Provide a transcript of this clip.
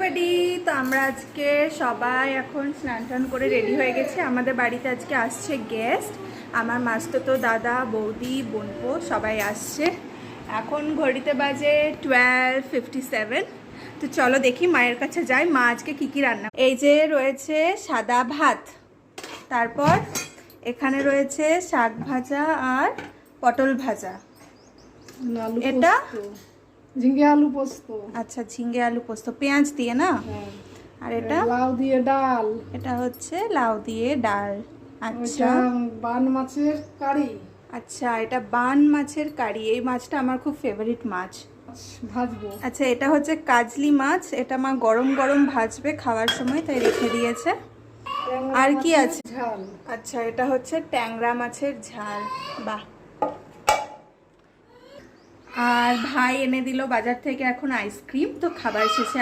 Everybody, তো আমরা আজকে সবাই এখন স্নান টান করে রেডি হয়ে গেছি। আমাদের বাড়িতে আজকে আসছে গেস্ট, আমার মাস্তুতো দাদা, বৌদি, বোনপো সবাই আসছে। এখন ঘড়িতে বাজে 12:57। তো চলো দেখি মায়ের কাছে যাই, মা আজকে কী কী রান্না। এই যে রয়েছে সাদা ভাত, তারপর এখানে রয়েছে শাক ভাজা আর পটল ভাজা, এটা ঝিঙ্গে আলু পোস্ত। আচ্ছা, ঝিঙ্গে আলু পোস্ত পেঁয়াজ দিয়ে না। আর এটা লাউ দিয়ে ডাল। এটা হচ্ছে লাউ দিয়ে ডাল। আচ্ছা, বান মাছের কারি। আচ্ছা, এটা বান মাছের কারি। এই মাছটা আমার খুব ফেভারিট মাছ, ভাজবো। আচ্ছা, এটা হচ্ছে কাজলি মাছ, এটা মা গরম গরম ভাজবে খাওয়ার সময়, তাই রেখে দিয়েছে। আর কি আছে? ঝাল। আচ্ছা, এটা হচ্ছে ট্যাংরা মাছের ঝাল। বাহ। আর ভাই এনে দিল বাজার থেকে এখন আইসক্রিম। তো খাবার শেষে